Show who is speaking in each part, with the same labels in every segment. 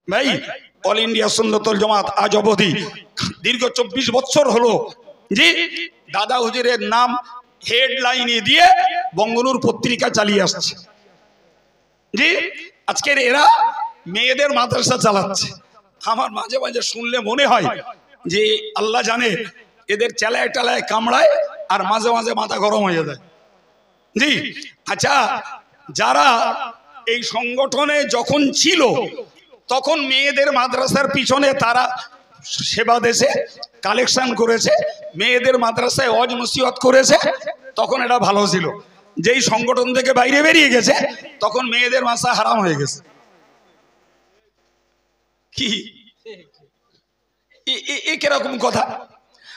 Speaker 1: ভাই all India সুন্নতুল জামাত আজ অবধি দীর্ঘ 24 বছর হলো জি দাদা হুজুরের নাম হেডলাইনে দিয়ে বঙ্গনুর পত্রিকা চালিয়ে আসছে জি। আজকের এরা মেয়েদের মাদ্রাসা চালাচ্ছে। আমার মাঝে মাঝে শুনলে মনে হয় যে আল্লাহ জানে এদের চেলায় টেলায় কামড়ায় আর মাঝে মাঝে মাথা গরম হয়ে যায় জি। আচ্ছা, যারা এই সংগঠনে যখন ছিল তখন মেয়েদের মাদ্রাসার পিছনে তারা সেবা দেশে কালেকশন করেছে, মেয়েদের মাদ্রাসায় ওয়াজ নসিহত করেছে, তখন এটা ভালো ছিল। যেই সংগঠন থেকে বাইরে বেরিয়ে গেছে তখন মেয়েদের মাদ্রাসা হারাম হয়ে গেছে। কি কিরকম কথা?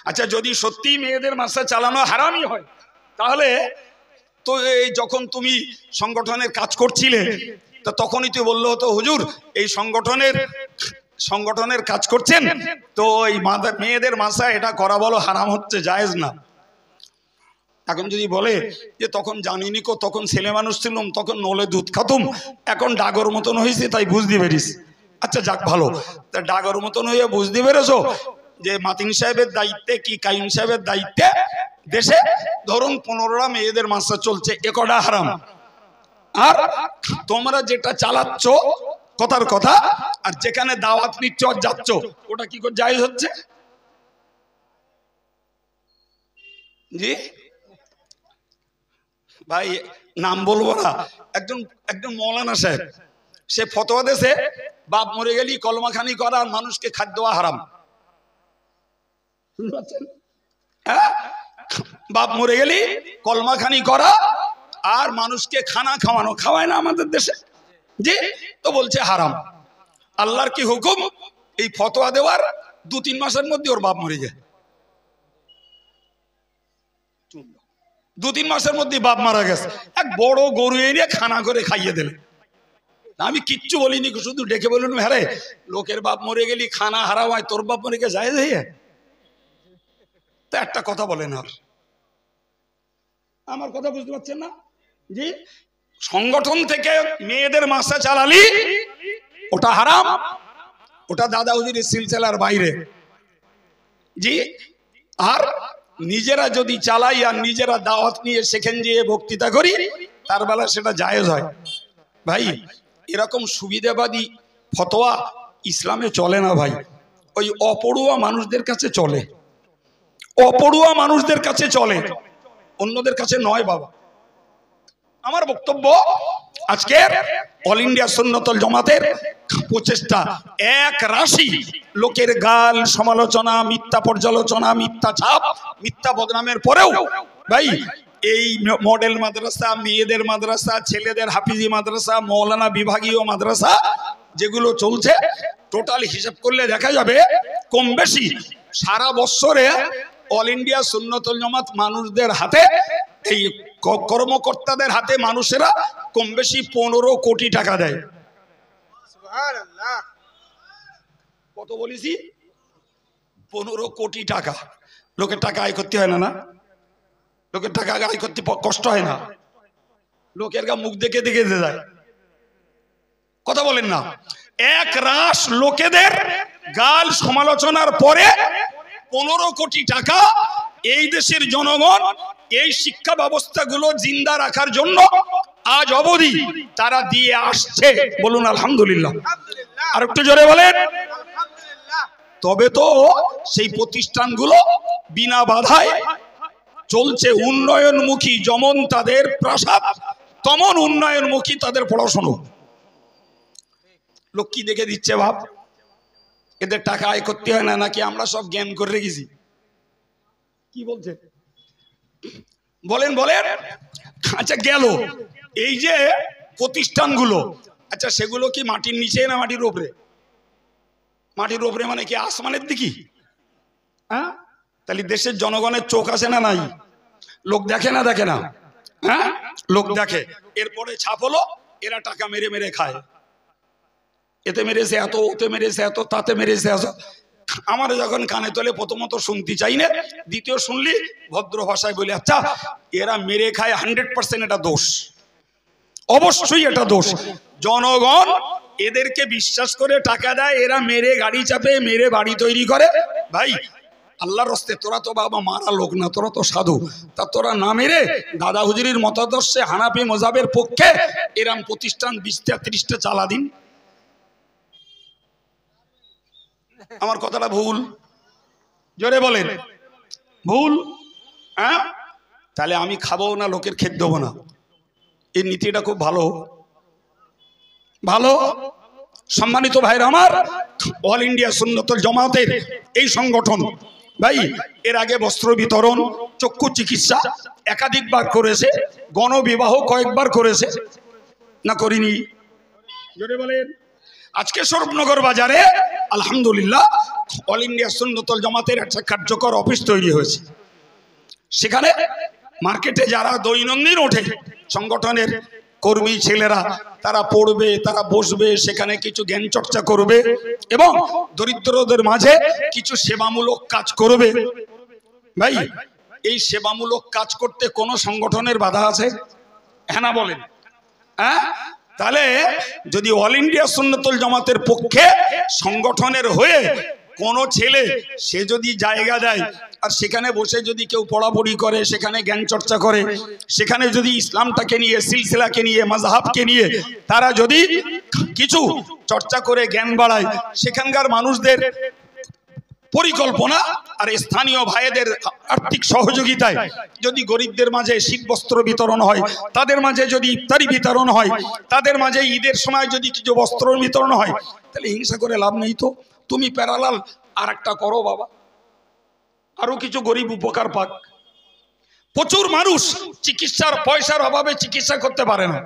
Speaker 1: আচ্ছা, যদি সত্যি মেয়েদের মাদ্রাসা চালানো হারামই হয় তাহলে তো এই যখন তুমি সংগঠনের কাজ করছিলে তো তখনই তুই বললো হতো হুজুর এই সংগঠনের কাজ করছেন তো এই মেয়েদের মাদ্রাসা এটা করা বলো হারাম হচ্ছে, জায়েজ না। এখন যদি বলে যে তখন জানিনি কো, তখন ছেলে মানুষ ছিলাম, তখন নলে দুধ খাতুম, এখন ডাগর মতন হয়েছে তাই বুঝতে পেরিস। আচ্ছা যাক ভালো, তা ডাগর মতন হয়ে বুঝতে পেরেছো যে মাতিন সাহেবের দায়িত্বে কি কাইম সাহেবের দায়িত্বে দেশে ধরুন 15টা মেয়েদের মাদ্রাসা চলছে, এ কটা হারাম। আর তোমরা যেটা চালাচ্ছ কথার কথা, আর যেখানে দাওয়াত নিচ্ছ আর যাচ্ছ ওটা কি করে জায়েজ হচ্ছে জি? ভাই নাম বলবো না, একজন মৌলানা সাহেব সে ফতোয়া দেশে বাপ মরে গেলি কলমাখানি করা আর মানুষকে খাদ্য দেওয়া হারাম। হ্যাঁ, বাপ মরে গেলি কলমাখানি করা আর মানুষকে খানা খাওয়ানো, খাওয়ায় না আমাদের দেশে জি, তো বলছে হারাম। আল্লাহর কি হুকুম, এই ফতোয়া দেওয়ার 2-3 মাসের মধ্যে ওর বাপ মরে যায়, 2-3 মাসের মধ্যে বাপ মারা গেছে, এক বড় গরু এনে খানা করে খাইয়ে দিলে। আমি কিচ্ছু বলিনি, শুধু ডেকে বলুন হ্যাঁ রে লোকের বাপ মরে গেলি খানা হারাম হয়, তোর বাপ মরে গেছে জায়েজ হয়ে। তা একটা কথা বলেন, আর আমার কথা বুঝতে পারছেন না জি? সংগঠন থেকে মেয়েদের মাদ্রাসা চালালি ওটা হারাম, ওটা দাদা হুজুরের সিলসিলার বাইরে জি। আর নিজেরা যদি চালাই আর নিজেরা দাওয়াত নিয়ে সেখানে গিয়ে বক্তৃতা করি তার বেলা সেটা জায়েজ হয়। ভাই এরকম সুবিধাবাদী ফতোয়া ইসলামে চলে না ভাই, ওই অপড়ুয়া মানুষদের কাছে চলে, অপড়ুয়া মানুষদের কাছে চলে, অন্যদের কাছে নয় বাবা। আমার বক্তব্য আজকে অল ইন্ডিয়া সুন্নতুল জামাতের প্রচেষ্টা, এক রাশি লোকের গাল সমালোচনা, মিথ্যা পর্যালোচনা, মিথ্যা ছাপ, মিথ্যা বদনামের পরেও ভাই এই মডেল মাদ্রাসা, মেয়েদের মাদ্রাসা, ছেলেদের হাফিজি মাদ্রাসা, মৌলানা বিভাগীয় মাদ্রাসা যেগুলো চলছে টোটাল হিসাব করলে দেখা যাবে কম বেশি সারা বছরে অল ইন্ডিয়া সুন্নতুল জামাত মানুষদের হাতে, এই কর্মকর্তাদের হাতে মানুষেরা কম বেশি 15 কোটি টাকা দেয়। কত বলেছি? 15 কোটি টাকা। লোকের টাকা আয় করতে হয় না, না লোকের টাকা আয় করতে কষ্ট হয় না, লোকের মুখ দেখে দেখে যায়, কথা বলেন না। এক রাশ লোকেদের গাল সমালোচনার পরে 15 কোটি টাকা এই দেশের জনগণ এই শিক্ষা ব্যবস্থাগুলো জিন্দা রাখার জন্য আজ অবধি তারা দিয়ে আসছে। বলুন আলহামদুলিল্লাহ। আর একটু জোরে বলেন। তবে তো সেই প্রতিষ্ঠানগুলো বিনা বাধায় চলছে, উন্নয়নমুখী, যেমন তাদের প্রাসাদ তেমন উন্নয়নমুখী তাদের পড়াশোনা। লোক কি দেখে দিচ্ছে ভাব, এদের টাকা আয় করতে হয় না নাকি আমরা সব জ্ঞান করে রেখেছি? কি বলছে বলেন বলেন। আচ্ছা গেল এই যে প্রতিষ্ঠানগুলো, আচ্ছা সেগুলো কি মাটির নিচে না মাটির উপরে? মাটির উপরে মানে কি আসমানের দিকে? হ্যাঁ, তাহলে দেশের জনগণের চোখ আছে না নাই? লোক দেখে না দেখে না? হ্যাঁ লোক দেখে। এরপরে ছাপ হলো এরা টাকা মেরে মেরে খায়, এতে মেরেছে এত, ওতে মেরেছে এত, তাতে মেরেছে এত। আমার যখন কানে তোলে প্রথমত শুনতে চাই না, দ্বিতীয় শুনলি ভদ্র ভাষায় বলি আচ্ছা এরা মেরে খায় 100% এটা দোষ, অবশ্যই এটা দোষ। জনগণ এদেরকে বিশ্বাস করে টাকা দেয়, এরা মেরে গাড়ি চাপে, মেরে বাড়ি তৈরি করে। ভাই আল্লাহর রাস্তে তোরা তো বাবা মারা লোক না, তোরা তো সাধু, তা তোরা না মেরে দাদা হুজুরির মতাদর্শে হানাফি মজাবের পক্ষে এরম প্রতিষ্ঠান 20টা 30টা চালা দিন। আমার কথাটা ভুল? জোরে বলেন ভুল? হ্যাঁ, তাহলে আমি খাবো না, লোকের খেতে দেবো না। এই নীতিটা খুব ভালো ভালো। সম্মানিত ভাইরা আমার, অল ইন্ডিয়া সুন্নতুল জামাতের এই সংগঠন ভাই এর আগে বস্ত্র বিতরণ, চক্ষু চিকিৎসা একাধিকবার করেছে, গণবিবাহ কয়েকবার করেছে, না করিনি? জোরে বলেন। আজকে স্বরূপনগর বাজারে আলহামদুলিল্লাহ অল ইন্ডিয়া সুন্নতুল জামাতের একটা কার্যকর অফিস তৈরি হয়েছে। সেখানে মার্কেটে যারা দৈনন্দিন ওঠে সংগঠনের কর্মী ছেলেরা, তারা পড়বে, তারা বসবে, সেখানে কিছু জ্ঞান চর্চা করবে এবং দরিদ্রদের মাঝে কিছু সেবামূলক কাজ করবে। ভাই এই সেবামূলক কাজ করতে কোন সংগঠনের বাধা আছে? হ্যাঁ না বলেন? হ্যাঁ, তাহলে যদি অল ইন্ডিয়া সুন্নতুল জামাতের পক্ষে সংগঠনের হয়ে কোন ছেলে সে যদি জায়গা দেয় আর সেখানে বসে যদি কেউ পড়াপড়ি করে, সেখানে জ্ঞান চর্চা করে, সেখানে যদি ইসলামটাকে নিয়ে, সিলসিলাকে নিয়ে, মাযহাবকে নিয়ে তারা যদি কিছু চর্চা করে জ্ঞান বাড়ায়, সেখানকার মানুষদের পরিকল্পনা আর স্থানীয় ভাইদের আর্থিক সহযোগিতায় যদি গরিবদের মাঝে শীত বস্ত্র বিতরণ হয়, তাদের মাঝে যদি ইফতারি বিতরণ হয়, তাদের মাঝে ঈদের সময় যদি কিছু বস্ত্র বিতরণ হয়, তাহলে হিংসা করে লাভ নেই। তো তুমি প্যারালাল আর একটা করো বাবা, আরো কিছু গরিব উপকার পাক। প্রচুর মানুষ চিকিৎসার পয়সার অভাবে চিকিৎসা করতে পারে না,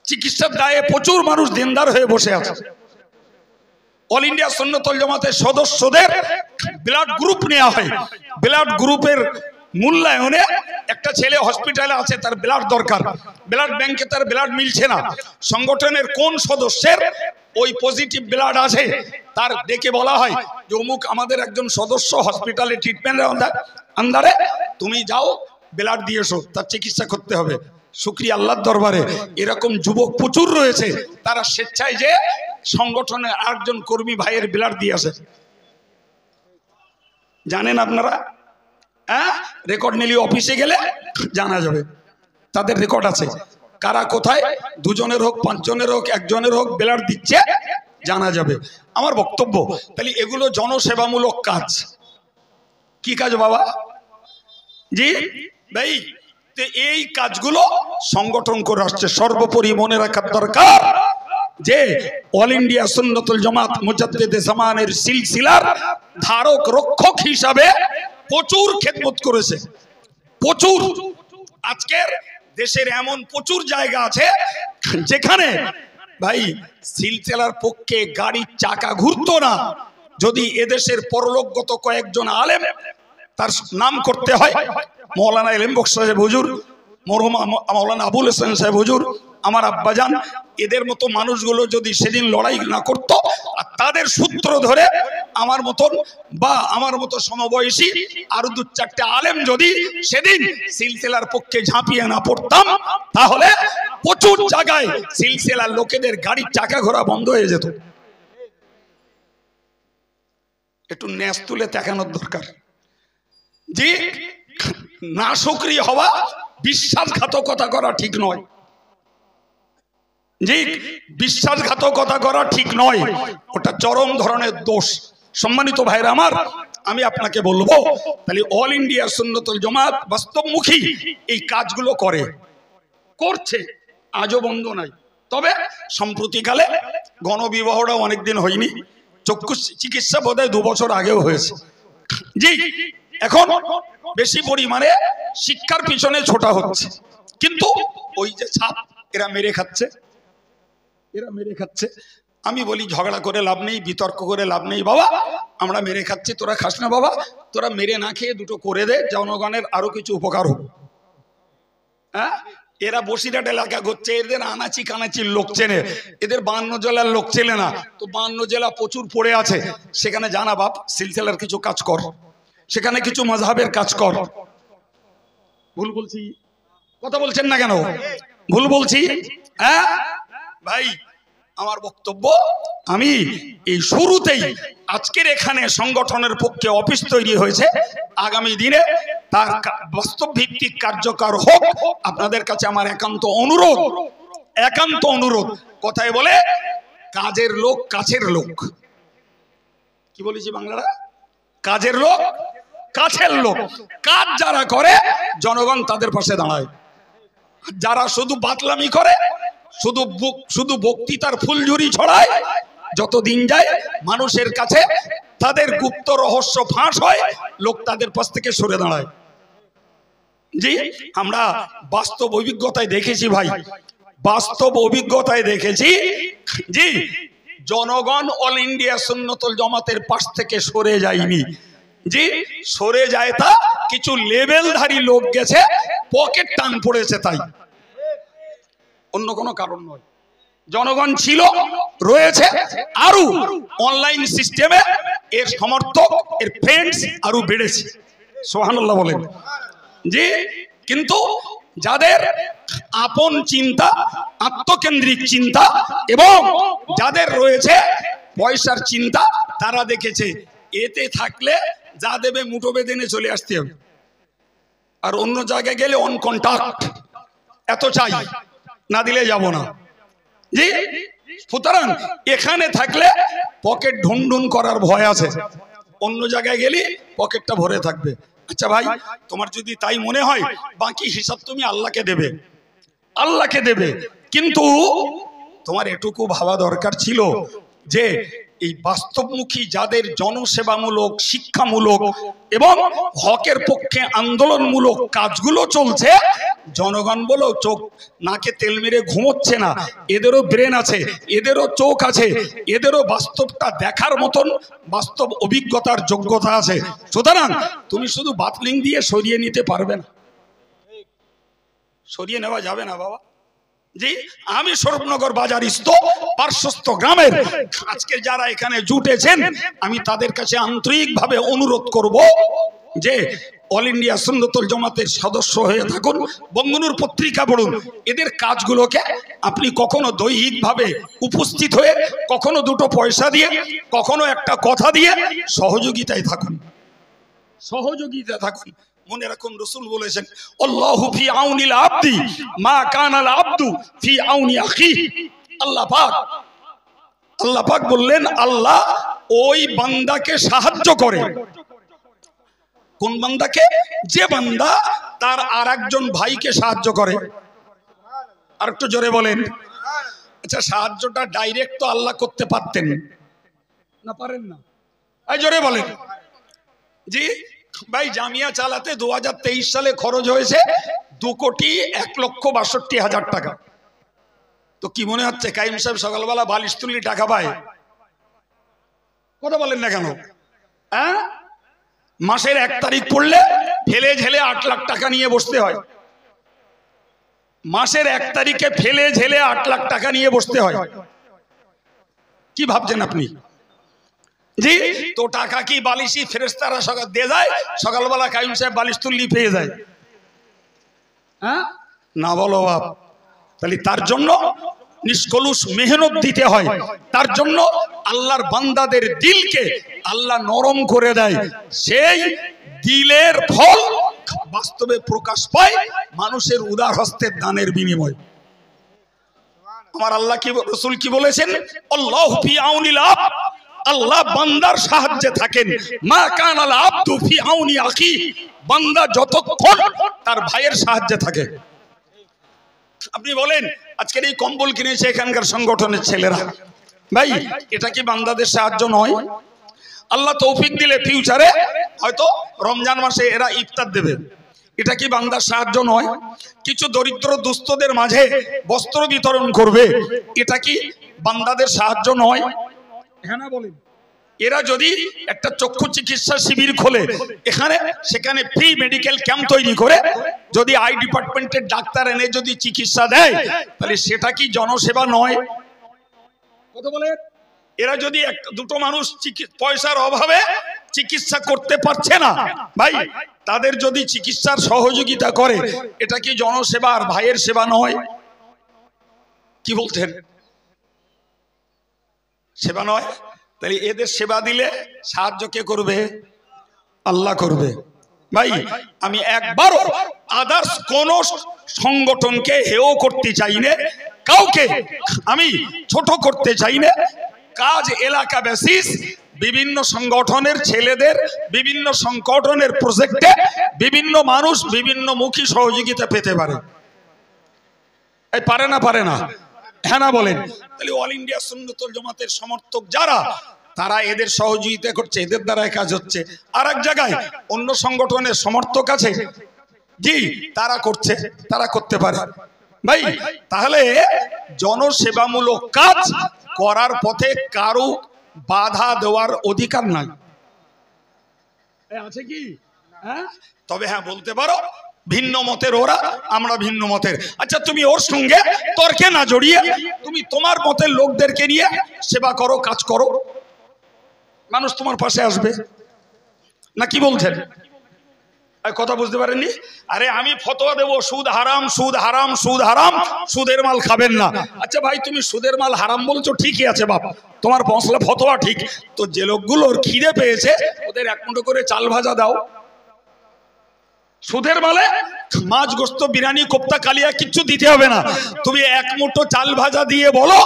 Speaker 1: চিকিৎসার দায়ে প্রচুর মানুষ দিনদার হয়ে বসে আছে। অল ইন্ডিয়া সুন্নতুল জামাতের সদস্যদের ব্লাড গ্রুপ নেওয়া হয়। ব্লাড গ্রুপের মূল্যায়নে একটা ছেলে হসপিটালে আছে, তার ব্লাড দরকার, ব্লাড ব্যাংকে তার ব্লাড মিলছে না, সংগঠনের কোন সদস্যের ওই পজিটিভ ব্লাড আছে তার ডেকে বলা হয় যে অমুক আমাদের একজন সদস্য হসপিটালে ট্রিটমেন্টের আন্ডারে, তুমি যাও ব্লাড দিয়ে এসো, তার চিকিৎসা করতে হবে। শুকরিয়া আল্লাহর দরবারে এরকম যুবক প্রচুর রয়েছে, তারা স্বেচ্ছায় যে সংগঠনের আরেকজন কর্মী ভাইয়ের ব্লাড দিয়ে আসে। জানেন আপনারা? হ্যাঁ, রেকর্ড নিলে অফিসে গেলে জানা যাবে, তাদের রেকর্ড আছে কারা কোথায়, দুজনের হোক, পাঁচজনের হোক, একজনের হোক ব্লাড দিচ্ছে, জানা যাবে। আমার বক্তব্য তাহলে এগুলো জনসেবামূলক কাজ। কি কাজ বাবা? জি ভাই, এই কাজগুলো সংগঠন করে আসছে। সর্বোপরি মনে রাখার দরকার যে অল ইন্ডিয়া সুন্নতুল জামাত মুজাদ্দিদে জামানের সিলসিলার ধারক রক্ষক হিসাবে প্রচুর খেদমত করেছে, প্রচুর। আজকের দেশের এমন প্রচুর জায়গা আছে যেখানে ভাই সিলসিলার পক্ষে গাড়ির চাকা ঘুরতো না, যদি এদেশের পরলোকগত কয়েকজন আলেম তার নাম করতে হয়, মৌলানা এলেম বক্স সাহেব হুজুর, মরহুম মৌলানা আবুল হাসান সাহেব হুজুর, আমার আব্বাজান, এদের মতো মানুষগুলো যদি সেদিন লড়াই না করত আর তাদের সূত্র ধরে আমার মতন বা আমার মতো সমবয়সী আরো দু চারটে আলেম যদি সেদিন সিলসিলার পক্ষে ঝাঁপিয়ে না পড়তাম, তাহলে প্রচুর জায়গায় সিলসিলার লোকেদের গাড়ির চাকা ঘোরা বন্ধ হয়ে যেত। একটু ন্যাস তুলে দেখানোর দরকার। জি, না শুকরি হওয়া, বিশ্বাসঘাতকতা করা ঠিক নয়। জি, বিশ্বাসঘাতকতা করা ঠিক নয়, ওটা চরম ধরনের দোষ। সম্মানিত ভাইরা আমার, আমি আপনাকে বলবো তাহলে অল ইন্ডিয়া সুন্নতুল জামাত বাস্তবমুখী এই কাজগুলো করছে, আজও বন্ধ নাই। তবে সম্প্রতিকালে গণবিবাহটা অনেকদিন হয়নি, চক্ষু চিকিৎসা বোধহয় 2 বছর আগেও হয়েছে। জি, এখন বেশি পরিমাণে শিক্ষার পিছনে ছোটা হচ্ছে, কিন্তু ওই যে ছাপ এরা মেরে খাচ্ছে, এরা মেরে খাচ্ছে। আমি বলি ঝগড়া করে লাভ নেই, বিতর্ক করে লাভ নেই বাবা, আমরা মেরে খাচ্ছি, তোরা খাস না বাবা, তোরা মেরে না খেয়ে দুটো করে দে, জনগণের আরো কিছু উপকার হোক। হ্যাঁ, এরা বসিরহাট এলাকা করছে, এদের আনাচি কানাচির লোক চেনে, এদের 52 জেলার লোক চেনে না। তো 52 জেলা প্রচুর পড়ে আছে, সেখানে জানা বাপ সিলসিলার কিছু কাজ কর, সেখানে কিছু মাযহাবের কাজ কর। ভুল বলছি? কথা বলছেন না কেন? ভুল বলছি? হ্যাঁ ভাই, আমার বক্তব্য আমি এই শুরুতেই আজকের এখানে সংগঠনের পক্ষে অফিস তৈরি হয়েছে, আগামী দিনে তার বাস্তব ভিত্তিক কার্যকর হোক, আপনাদের কাছে আমার একান্ত অনুরোধ। কথায় বলে কাজের লোক কাছের লোক, কি বলেছি বাংলারা? কাজের লোক কাছের লোক। কাজ যারা করে জনগণ তাদের পাশে দাঁড়ায়, যারা শুধু বাতলামি করে, শুধু বক্তৃতার ফুলঝুরি ছড়ায়, যতদিন যায় মানুষের কাছে তাদের গুপ্ত রহস্য ফাঁস হয়, লোক তাদের পাশ থেকে সরে দাঁড়ায়। জি, আমরা বাস্তব অভিজ্ঞতায় দেখেছি ভাই, জি, জনগণ অল ইন্ডিয়া সুন্নতুল জামাতের পাশ থেকে সরে যায়নি। জি, সরে যায় তা কিছু লেভেলধারী লোক গেছে, পকেট টান পড়েছে, তাই অন্য কোনো কারণ নয়। জনগণ ছিল, রয়েছে, আরো অনলাইন সিস্টেমে এর সমর্থক, এর ফ্রেন্ডস আরো বেড়েছে। সুবহানাল্লাহ বলেন। জি, কিন্তু যাদের আপন চিন্তা, আত্মকেন্দ্রিক চিন্তা এবং যাদের রয়েছে পয়সার চিন্তা, তারা দেখেছে এতে থাকলে যা দেবে মুঠো বেঁধে নিয়ে চলে আসতে হবে, আর অন্য জায়গায় গেলে অন কন্টাক্ট, এত চাই, না দিলে যাব না। জি, সুতরাং এখানে থাকলে পকেট ঢুনঢুন করার ভয় আছে, অন্য জায়গায় গেলে পকেটটা ভরে থাকবে। আচ্ছা ভাই, তোমার যদি তাই মনে হয়, বাকি হিসাব তুমি আল্লাহকে দেবে, কিন্তু তোমার এটুকু ভাবা দরকার ছিল যে এই বাস্তবমুখী যাদের জনসেবামূলক, শিক্ষামূলক এবং হকের পক্ষে আন্দোলনমূলক কাজগুলো চলছে, জনগণ বলো চোখ নাকে তেল মেরে ঘুমোচ্ছে না, এদেরও ব্রেন আছে, এদেরও চোখ আছে, এদেরও বাস্তবটা দেখার মতন বাস্তব অভিজ্ঞতার যোগ্যতা আছে। সুতরাং তুমি শুধু বাতলিং দিয়ে সরিয়ে নিতে পারবে না, সরিয়ে নেওয়া যাবে না বাবা। জি, আমি স্বরূপনগর বাজারিস্থ পার্শ্বস্থ গ্রামের আজকে যারা এখানে জুটেছেন, আমি তাদের কাছে আন্তরিকভাবে অনুরোধ করব যে অল ইন্ডিয়া সুন্নতুল জামাতের সদস্য হয়ে থাকুন, বঙ্গনুর পত্রিকা পড়ুন, এদের কাজগুলোকে আপনি কখনো দৈহিকভাবে উপস্থিত হয়ে, কখনো দুটো পয়সা দিয়ে, কখনো একটা কথা দিয়ে সহযোগিতায় থাকুন। মনে রাখুন, রাসূল বলেছেন, আল্লাহু ফি আউনিল আবদি মা কানাল আবদু ফি আউনি আখিহি। আল্লাহ পাক বললেন, আল্লাহ ওই বান্দাকে সাহায্য করে। কোন বান্দাকে? যে বান্দা তার আরেকজন ভাইকে সাহায্য করে। আর একটু জোরে বলেন। আচ্ছা, সাহায্যটা ডাইরেক্ট তো আল্লাহ করতে পারতেন না, পারেন না? এই জোরে বলেন। জি ভাই, জামিয়া চালাতে 2023 সালে খরচ হয়েছে 2,01,62,000 টাকা। তো কি মনে হচ্ছে কাইম সাহেব সকালবেলা বালিশ তুললে টাকা পায়? কথা বলেন না কেন? হ্যাঁ, মাসের 1 তারিখ পড়লে ফেলে ঝেলে 8 লাখ টাকা নিয়ে বসতে হয়। মাসের 1 তারিখে ফেলে ঝেলে 8 লাখ টাকা নিয়ে বসতে হয়। কি ভাবছেন আপনি? জি, তো টাকা কি বালিশি ফেরেশতারা সকাল দিয়ে যায়? সকালবেলা কাইম সাহেব বালিশ তুললি পেয়ে যায়? হ্যাঁ না, বলো বাপ। তাহলে তার জন্য নিষ্কলুষ মেহনত দিতে হয়, তার জন্য আল্লাহর বান্দাদের দিলকে আল্লাহ নরম করে দেয়। সেই দিলের ফল বাস্তবে প্রকাশ পায় মানুষের উদার হস্তের দানের বিনিময়। আমার আল্লাহ কি, রাসূল কি বলেছেন? আল্লাহু ফি আউনিল আবদ, আল্লাহ বান্দার সাহায্যে থাকেন। মা কানাল আবদু ফি আউনি আখিহি, বান্দা যতক্ষণ তার ভাইয়ের সাহায্যে থাকে। আপনি বলেন, আজকের এই কম্বল কিনেছে এখানকার সংগঠনের ছেলেরা, ভাই এটা কি বান্দাদের সাহায্য নয়? আল্লাহ তৌফিক দিলে ফিউচারে হয়তো রমজান মাসে এরা ইফতার দেবে, এটা কি বান্দার সাহায্য নয়? কিছু দরিদ্র দুস্থদের মাঝে বস্ত্র বিতরণ করবে, এটা কি বান্দাদের সাহায্য নয়? হ্যাঁ না বলেন। এরা যদি একটা চক্ষু চিকিৎসা শিবির খোলে, এখানে সেখানে ফ্রি মেডিকেল ক্যাম্প তৈরি করে যদি আই ডিপার্টমেন্টের ডাক্তার এনে যদি চিকিৎসা দেয়, তাহলে সেটা কি জনসেবা নয়? কথা বলে। এরা যদি দুটো মানুষ পয়সার অভাবে চিকিৎসা করতে পারছে না, ভাই তাদের যদি চিকিৎসার সহযোগিতা করে, এটা কি জনসেবা আর ভাইয়ের সেবা নয়? কি বলছেন? সেবা নয়? তাহলে এদের সেবা দিলে সাহায্য কে করবে? আল্লাহ করবে। ভাই আমি একবারও আদার্স কোন সংগঠনকে হেয় করতে চাই না, কাউকে আমি ছোট করতে চাই না। কাজ এলাকা বেসিস, বিভিন্ন সংগঠনের ছেলেদের বিভিন্ন সংগঠনের প্রজেক্টে বিভিন্ন মানুষ বিভিন্ন মুখী সহযোগিতা পেতে পারে। এই পারে না? পারে না? হ্যাঁ না বলেন? তাহলে অল ইন্ডিয়া সুন্নাতুল জামাতের সমর্থক যারা, তারা এদের সহযোগিতা করছে, এদের দ্বারা কাজ হচ্ছে। আর এক জায়গায় অন্য সংগঠনের সমর্থক আছে, জি তারা করছে, তারা করতে পারে। ভাই তাহলে জনসেবামূলক কাজ করার পথে কারো বাধা দেওয়ার অধিকার নাই, আছে কি? হ্যাঁ, তবে হ্যাঁ বলতে পারো ভিন্ন মতের ওরা, আমরা ভিন্ন মতের। আচ্ছা তুমি ওর সঙ্গে তর্কে না জড়িয়ে তুমি তোমার মতের লোকদেরকে নিয়ে সেবা করো, কাজ করো, মানুষ তোমার পাশে আসবে না। কি বলছেন? কথা বুঝতে পারেননি? আরে আমি ফতোয়া দেবো সুদ হারাম, সুদ হারাম, সুদ হারাম, সুদের মাল খাবেন না। আচ্ছা ভাই তুমি সুদের মাল হারাম বলছো, ঠিকই আছে বাপ, তোমার মশলা ফতোয়া ঠিক। তো যে লোকগুলোর খিদে পেয়েছে ওদের এক মুঠো করে চাল ভাজা দাও। সুদের মালে মাছ, গোস্ত, বিরিয়ানি, কোপ্তা, কালিয়া কিচ্ছু দিতে হবে না। তুমি এক মুঠো চাল ভাজা দিয়ে বলো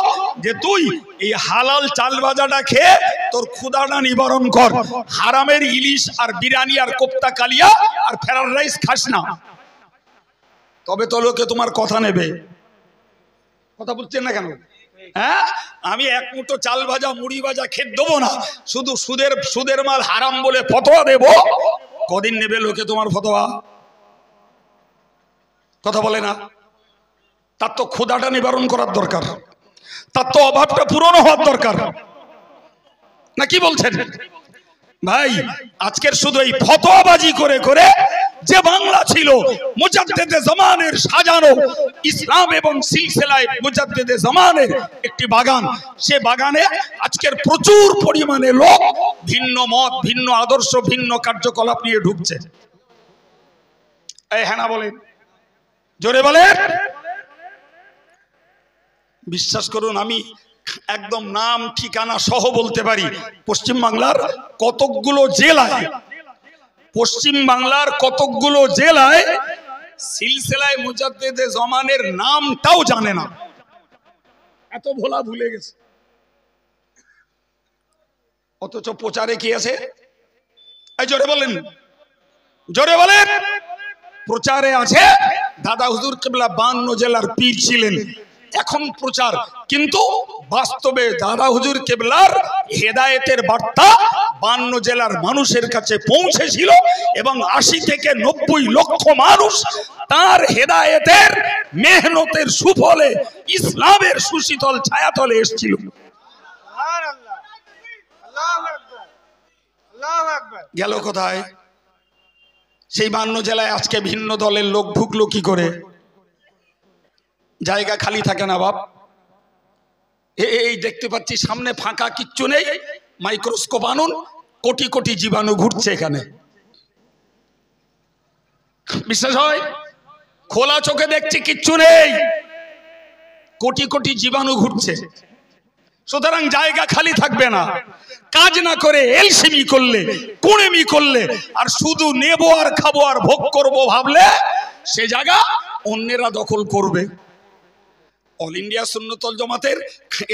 Speaker 1: যে তুই এই হালাল চাল ভাজাটা খেয়ে তোর ক্ষুধাটা নিবারণ কর, হারামের ইলিশ আর বিরিয়ানি আর কোপ্তা, কালিয়া আর ফ্রাইড রাইস খাস না। তবে তো লোকে তোমার কথা নেবে। কথা বুঝছেন না কেন? হ্যাঁ, আমি এক মুঠো চাল ভাজা, মুড়ি ভাজা খেতে দেবো না, শুধু সুদের মাল হারাম বলে ফতোয়া দেবো। কদিন নেবে লোকে তোমার ফতোয়া? কথা বলে না? তার তো ক্ষুধাটা নিবারণ করার দরকার, তার তো অভাবটা পূরণ হওয়ার দরকার, না কি বলছেন ভাই? আজকের শুধু এই ফতোয়াবাজি করে করে যে বাংলা ছিল মুজাদ্দেদে জামানের সাজানো ইসলাম এবং সিলসিলায়ে মুজাদ্দেদে জামানের একটি বাগান, সে বাগানে আজকের প্রচুর পরিমাণে লোক ভিন্ন মত, ভিন্ন আদর্শ, ভিন্ন কার্যকলাপ নিয়ে ঢুকছে। এই হ্যাঁ না বলেন? জোরে বলেন। বিশ্বাস করুন আমি একদম নাম ঠিকানা সহ বলতে পারি, পশ্চিম বাংলার কতকগুলো জেলায় সিলসিলায়ে মুজাদ্দেদে জামানের নামটাও জানে না, এত ভোলা ভুলে গেছে। অথচ প্রচারে কি আছে? এই জোরে বলেন, জোরে বলেন। প্রচারে আছে দাদা হুজুর কেবলা 52 জেলার পীর ছিলেন, এখন প্রচার, কিন্তু বাস্তবে দাদা হুজুর কেবলার হেদায়েতের বার্তা 52 জেলার মানুষের কাছে পৌঁছেছিল এবং 80 থেকে 90 লক্ষ মানুষ তার হেদায়েতের মেহনতের সুফলে ইসলামের সুশীতল ছায়াতলে এসেছিল। গেল কোথায়? সেই 52 জেলায় আজকে ভিন্ন দলের লোক ঢুকলো কি করে? জায়গা খালি থাকে না বাপ। এই দেখতে পাচ্ছি সামনে ফাঁকা, কিচ্ছু নেই, মাইক্রোস্কোপ আনুন, কোটি কোটি জীবাণু ঘুরছে এখানে। বিশ্বাস হয়? খোলা চোখে দেখছি কিচ্ছু নেই, কোটি কোটি জীবাণু ঘুরছে। সুতরাং জায়গা খালি থাকবে না। কাজ না করে এলসিমি করলে, কুড়েমি করলে, আর শুধু নেবো আর খাবো আর ভোগ করবো ভাবলে সে জায়গা অন্যেরা দখল করবে। অল ইন্ডিয়া সুন্নাতুল জামাতের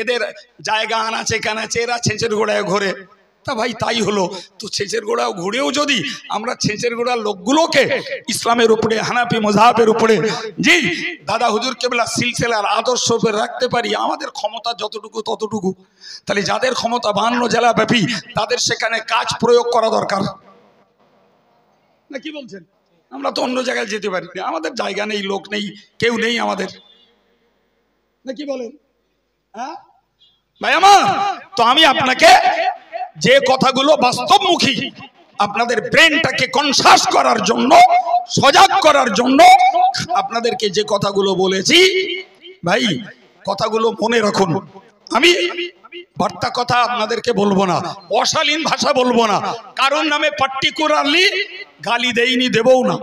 Speaker 1: এদের জায়গা আনাচে কানাচে, এরা ছেঁচের গোড়ায় ঘোরে। তা ভাই তাই হলো তো, ছেঁচের গোড়া ঘুরেও যদি আমরা ছেঁচের গোড়ার লোকগুলোকে ইসলামের উপরে, হানাফি মযহাবের উপরে, জি দাদা হুজুর কেবলা সিলসিলার আদর্শ উপরে রাখতে পারি, আমাদের ক্ষমতা যতটুকু ততটুকু, তাহলে যাদের ক্ষমতা 52 জেলা ব্যাপী তাদের সেখানে কাজ প্রয়োগ করা দরকার, না কি বলছেন? আমরা তো অন্য জায়গায় যেতে পারি না, আমাদের জায়গা নেই, লোক নেই, কেউ নেই আমাদের, না কি বলেন? হ্যাঁ ভাই আমার, তো আমি আপনাকে যে কথাগুলো বাস্তবমুখী, আপনাদের ব্রেনটাকে কনসাস করার জন্য, সজাগ করার জন্য আপনাদেরকে যে কথাগুলো বলেছি, ভাই কথাগুলো মনে রাখুন। আমি বার্তা কথা আপনাদেরকে বলবো না, অশালীন ভাষা বলবো না, কারোর নামে পার্টিকুলারলি গালি দেইনি, দেবও না।